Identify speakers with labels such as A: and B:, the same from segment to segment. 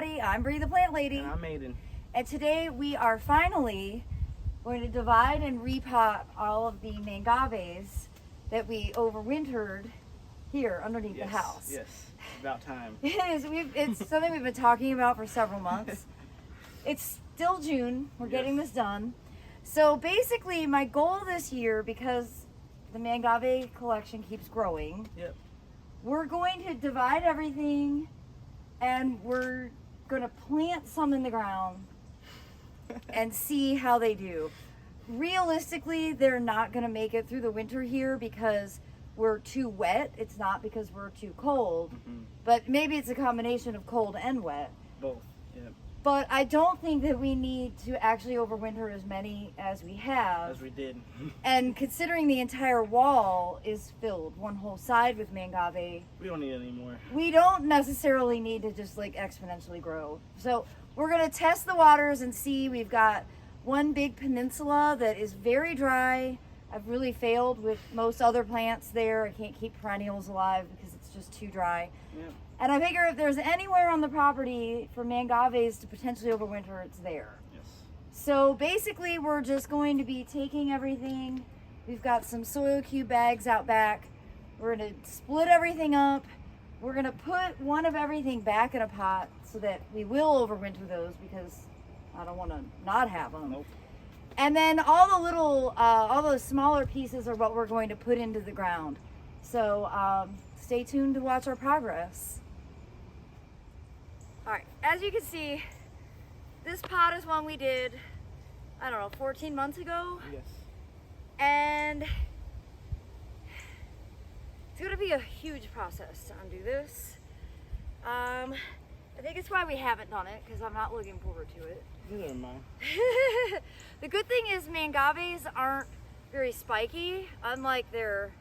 A: everybody, I'm Bree the Plant Lady.
B: And I'm Aiden.
A: And today we are finally going to divide and repot all of the mangaves that we overwintered here underneath the house.
B: Yes, about time.
A: It is. It's something we've been talking about for several months. It's still June. We're getting this done. So basically my goal this year, because the Mangave collection keeps growing, we're going to divide everything and we're going to plant some in the ground and see how they do. Realistically, they're not going to make it through the winter here because we're too wet. It's not because we're too cold, but maybe it's a combination of cold and wet.
B: Both, yeah.
A: But I don't think that we need to actually overwinter as many as we have.
B: As we did.
A: And considering the entire wall is filled, one whole side with Mangave,
B: We don't need any more.
A: we don't necessarily need to just like exponentially grow. So we're gonna test the waters and see. We've got one big peninsula that is very dry. I've really failed with most other plants there. I can't keep perennials alive because it's just too dry.
B: Yeah.
A: And I figure if there's anywhere on the property for Mangaves to potentially overwinter, it's there.
B: Yes.
A: So basically we're just going to be taking everything. We've got some soil cube bags out back. We're gonna split everything up. We're gonna put one of everything back in a pot so that we will overwinter those because I don't wanna not have them.
B: Nope.
A: And then all the little, all those smaller pieces are what we're going to put into the ground. So stay tuned to watch our progress. All right, as you can see, this pot is one we did, I don't know, 14 months ago.
B: Yes.
A: And it's gonna be a huge process to undo this. I think it's why we haven't done it, because I'm not looking forward to it.
B: Neither am I.
A: The good thing is Mangaves aren't very spiky, unlike their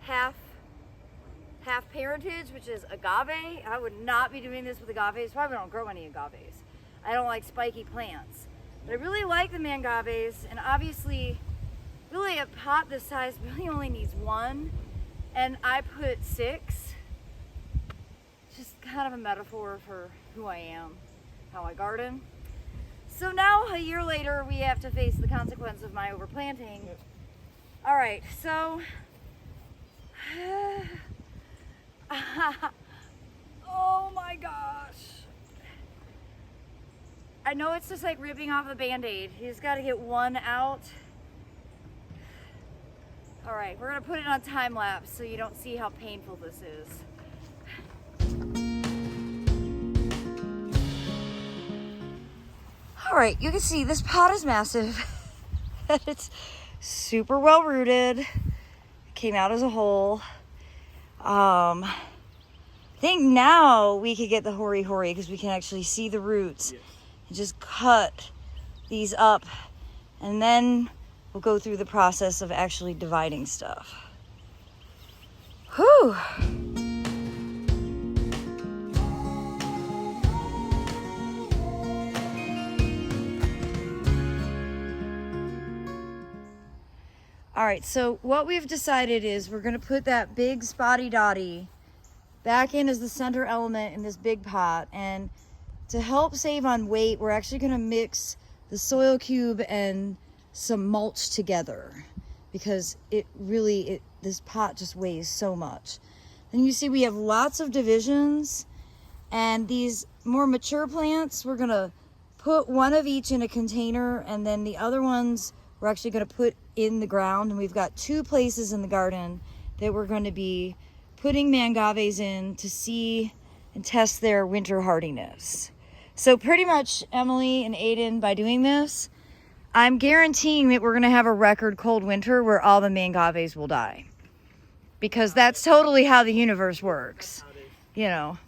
A: half parentage, which is agave. I would not be doing this with agaves. Why we don't grow any agaves? I don't like spiky plants. But I really like the Mangaves, and obviously, really a pot this size really only needs one, and I put 6. Just kind of a metaphor for who I am, how I garden. So now, a year later, we have to face the consequence of my overplanting.
B: Yep.
A: All right, so, oh my gosh. I know it's just like ripping off a Band-Aid. You just gotta get one out. All right, we're gonna put it on time lapse so you don't see how painful this is. All right, you can see this pot is massive. It's super well rooted. It came out as a whole. I think now we could get the hori because we can actually see the roots.
B: Yes.
A: And just cut these up, and then we'll go through the process of actually dividing stuff. Whew. All right, so what we've decided is we're gonna put that big spotty dotty back in as the center element in this big pot, and to help save on weight, we're actually gonna mix the soil cube and some mulch together because this pot just weighs so much. Then you see we have lots of divisions, and these more mature plants, we're gonna put one of each in a container, and then the other ones we're actually gonna put in the ground. And we've got 2 places in the garden that we're gonna be putting Mangaves in to see and test their winter hardiness. So pretty much, Emily and Aiden, by doing this, I'm guaranteeing that we're gonna have a record cold winter where all the Mangaves will die. Because that's totally how the universe works, you know.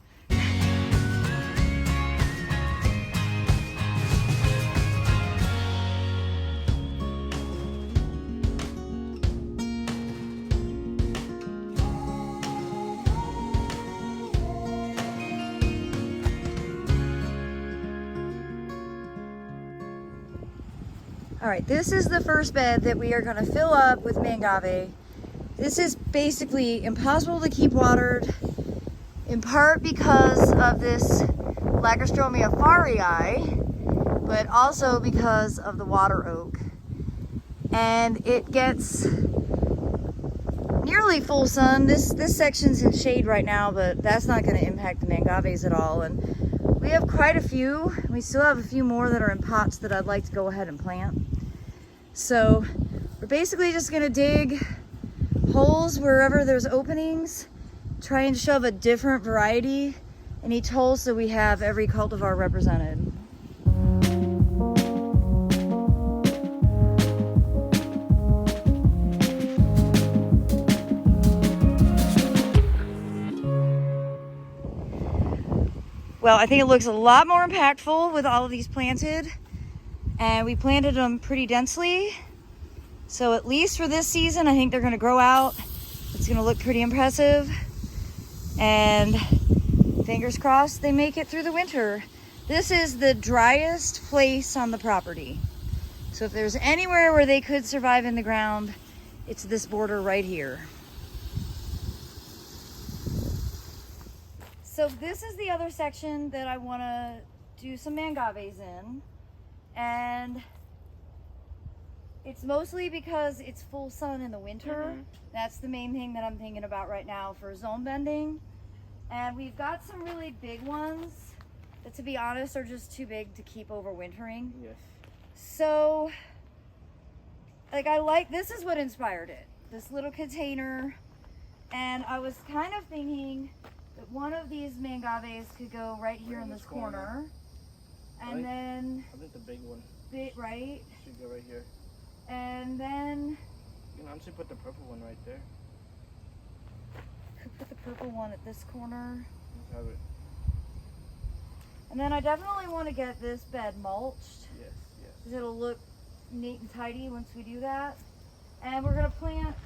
A: All right, this is the first bed that we are gonna fill up with Mangave. This is basically impossible to keep watered, in part because of this Lagerstroemia farii, but also because of the water oak. And it gets nearly full sun. This section's in shade right now, but that's not going to impact the mangaves at all. And we have quite a few. We still have a few more that are in pots that I'd like to go ahead and plant. So we're basically just going to dig holes wherever there's openings, try and shove a different variety in each hole so we have every cultivar represented. Well, I think it looks a lot more impactful with all of these planted, and we planted them pretty densely. So at least for this season, I think they're going to grow out. It's going to look pretty impressive, and fingers crossed they make it through the winter. This is the driest place on the property. So if there's anywhere where they could survive in the ground, it's this border right here. So this is the other section that I want to do some mangaves in, and it's mostly because it's full sun in the winter. That's the main thing that I'm thinking about right now for zone bending. And we've got some really big ones that, to be honest, are just too big to keep overwintering.
B: Yes.
A: So, like, this is what inspired it, this little container. And I was kind of thinking that one of these mangaves could go right here in this corner. And then
B: I think the big one.
A: Right?
B: Should go right here.
A: And then
B: You can honestly put the purple one right there.
A: could put the purple one at this corner.
B: Have it.
A: And then I definitely want to get this bed mulched.
B: Yes, yes.
A: Because it'll look neat and tidy once we do that. And we're going to plant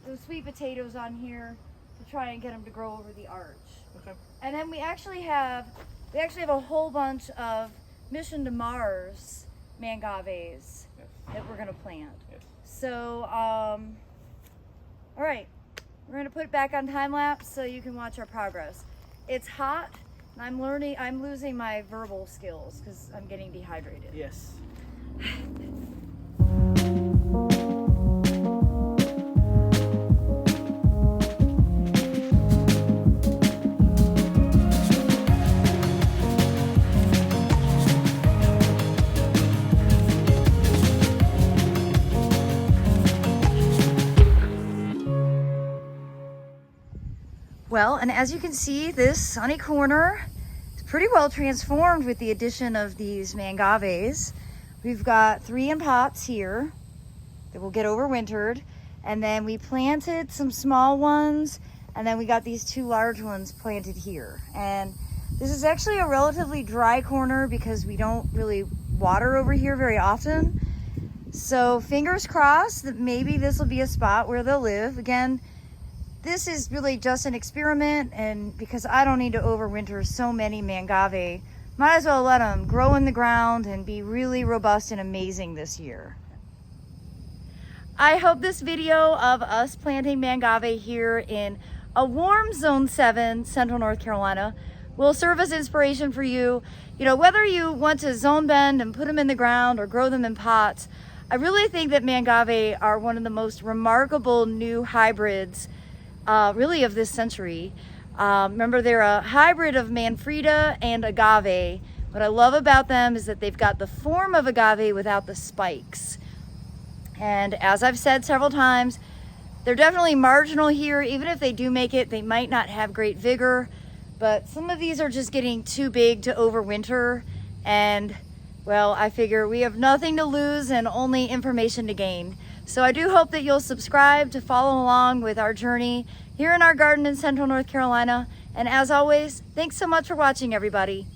A: those sweet potatoes on here to try and get them to grow over the arch.
B: Okay.
A: And then we actually have a whole bunch of Mission to Mars mangaves that we're going to plant.
B: Yes.
A: So, all right, we're going to put it back on time lapse so you can watch our progress. It's hot, and I'm losing my verbal skills because I'm getting dehydrated.
B: Yes.
A: Well, and as you can see, this sunny corner is pretty well transformed with the addition of these mangaves. We've got 3 in pots here that will get overwintered, and then we planted some small ones, and then we got these 2 large ones planted here. And this is actually a relatively dry corner because we don't really water over here very often. So fingers crossed that maybe this will be a spot where they'll live. Again, this is really just an experiment, and because I don't need to overwinter so many mangave, might as well let them grow in the ground and be really robust and amazing this year. I hope this video of us planting mangave here in a warm Zone 7, Central North Carolina, will serve as inspiration for you. You know, whether you want to zone bend and put them in the ground or grow them in pots, I really think that mangave are one of the most remarkable new hybrids really of this century. Remember, they're a hybrid of Manfreda and agave. What I love about them is that they've got the form of agave without the spikes. And as I've said several times, they're definitely marginal here. Even if they do make it, they might not have great vigor. But some of these are just getting too big to overwinter. And, well, I figure we have nothing to lose and only information to gain. So I do hope that you'll subscribe to follow along with our journey here in our garden in Central North Carolina. And as always, thanks so much for watching, everybody.